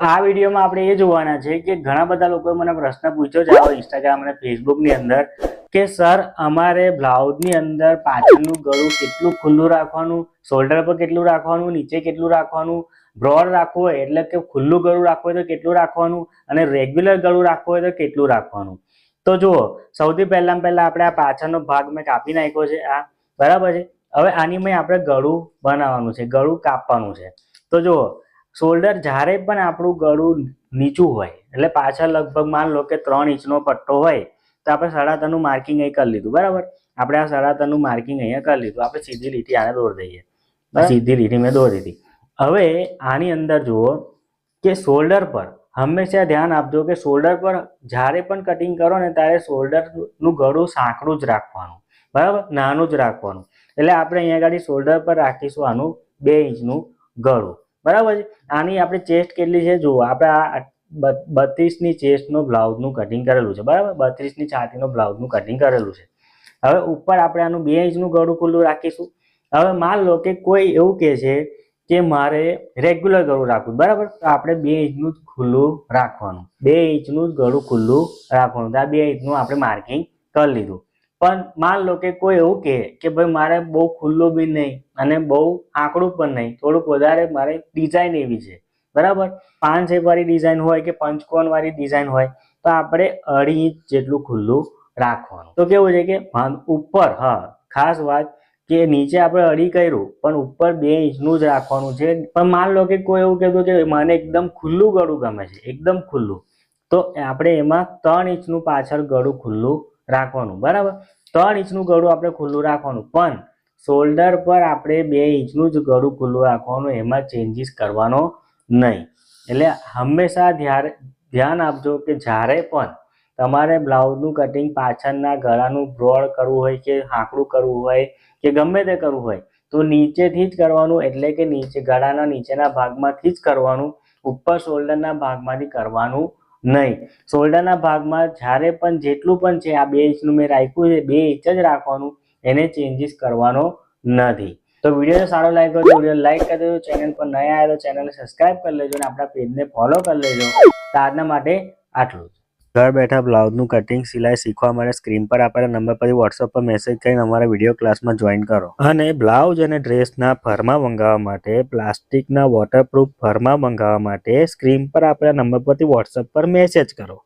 આ વિડીયોમાં આપણે એ જોવાના છે કે ઘણા બધા લોકોએ મને પ્રશ્ન પૂછ્યો છે આ ઇન્સ્ટાગ્રામ અને ફેસબુકની અંદર કે સર અમારે બ્લાઉઝની અંદર પાછળનું ગળું કેટલું ખુલ્લું રાખવાનું, શોલ્ડર પર કેટલું રાખવાનું, નીચે કેટલું રાખવાનું, બ્રોડ રાખવું હોય એટલે કે ખુલ્લું ગળું રાખવું હોય તો કેટલું રાખવાનું અને રેગ્યુલર ગળું રાખવું હોય તો કેટલું રાખવાનું. તો જુઓ, સૌથી પહેલા આપણે આ પાછળનો ભાગ મેં કાપી નાખ્યો છે, આ બરાબર છે. હવે આની મેં આપણે ગળું બનાવવાનું છે, ગળું કાપવાનું છે. તો જુઓ, શોલ્ડર જ્યારે પણ આપણું ગળું નીચું હોય એટલે પાછળ લગભગ માન લો કે 3 ઇંચનો પટ્ટો હોય તો આપણે 3.5 માર્કિંગ અહીં કરી લીધું, બરાબર. આપણે આ 3.5 માર્કિંગ અહીંયા કરી લીધું. આપણે સીધી લીટી આને દોરી દઈએ, સીધી લીટી મેં દોરી દીધી. હવે આની અંદર જુઓ કે શોલ્ડર પર હંમેશા ધ્યાન આપજો કે શોલ્ડર પર જ્યારે પણ કટિંગ કરો ને ત્યારે શોલ્ડરનું ગળું સાંકડું જ રાખવાનું, બરાબર, નાનું જ રાખવાનું. એટલે આપણે અહીંયા આગળ શોલ્ડર પર રાખીશું આનું 2 ઇંચનું ગળું, બરાબર છે. આની આપણે ચેસ્ટ કેટલી છે જુઓ, આપણે આ 32ની ચેસ્ટનો બ્લાઉઝનું કટિંગ કરેલું છે, બરાબર. 32ની છાતીનો બ્લાઉઝનું કટિંગ કરેલું છે. હવે ઉપર આપણે આનું 2 ઇંચનું ગળું ખુલ્લું રાખીશું. હવે માન લો કે કોઈ એવું કહે છે કે મારે રેગ્યુલર ગળું રાખવું, બરાબર, તો આપણે 2 ઇંચનું જ ખુલ્લું રાખવાનું, 2 ઇંચનું જ ગળું ખુલ્લું રાખવાનું. તો આ 2 ઇંચનું આપણે માર્કિંગ કરી લીધું. પણ માન લો કે કોઈ એવું કહે કે ભાઈ મારે બહુ ખુલ્લું બી નહીં અને બહુ આંકડું પણ નહીં, થોડુંક વધારે મારે ડિઝાઇન એવી છે, બરાબર, 5 શેપ વાળી ડિઝાઇન હોય કે પંચકોણ વાળી ડિઝાઇન હોય તો આપણે 2.5 ઇંચ જેટલું ખુલ્લું રાખવાનું. તો કેવું છે કે ઉપર, હા ખાસ વાત કે નીચે આપણે 2.5 કર્યું પણ ઉપર 2 ઇંચનું જ રાખવાનું છે. પણ માન લો કે કોઈ એવું કહેતું કે મને એકદમ ખુલ્લું ગળું ગમે છે, એકદમ ખુલ્લું, તો આપણે એમાં 3 ઇંચનું પાછળ ગળું ખુલ્લું રાખવાનું, બરાબર. 3 ઇંચનું ગળું આપણે ખુલ્લું રાખવાનું, પણ શોલ્ડર પર આપણે 2 ઇંચનું જ ગળું ખુલ્લું રાખવાનું, એમાં ચેન્જીસ કરવાનો નહીં. એટલે હંમેશા ધ્યાન આપજો કે જ્યારે પણ તમારે બ્લાઉઝનું કટિંગ પાછળના ગળાનું બ્રોડ કરવું હોય કે આંકડું કરવું હોય કે ગમે તે કરવું હોય તો નીચેથી જ કરવાનું, એટલે કે નીચે ગળાના નીચેના ભાગમાંથી જ કરવાનું, ઉપર શોલ્ડરના ભાગમાંથી કરવાનું નહીં. શોલ્ડરના ભાગમાં જ્યારે પણ જેટલું પણ છે આ 2 ઇંચનું મેં રાખ્યું છે, 2 ઇંચ જ રાખવાનું, એને ચેન્જીસ કરવાનો નથી. તો વિડીયો સારો લાગ્યો તો વિડીયો લાઈક કરી દેજો, ચેનલ પર નયા આવ્યા તો ચેનલને સબસ્ક્રાઇબ કરી લેજો અને આપણા પેજને ફોલો કરી લેજો. તો આજના માટે આટલું જ. ઘર બેઠા બ્લાઉઝનું કટિંગ સિલાઈ શીખવા માટે સ્ક્રીન પર આપેલા નંબર પરથી વોટ્સઅપ પર મેસેજ કરીને અમારા વિડીયો ક્લાસમાં જોઈન કરો. અને બ્લાઉઝ અને ડ્રેસના ફરમા મંગાવવા માટે, પ્લાસ્ટિકના વોટરપ્રૂફ ફરમા મંગાવવા માટે સ્ક્રીન પર આપેલા નંબર પરથી વોટ્સઅપ પર મેસેજ કરો.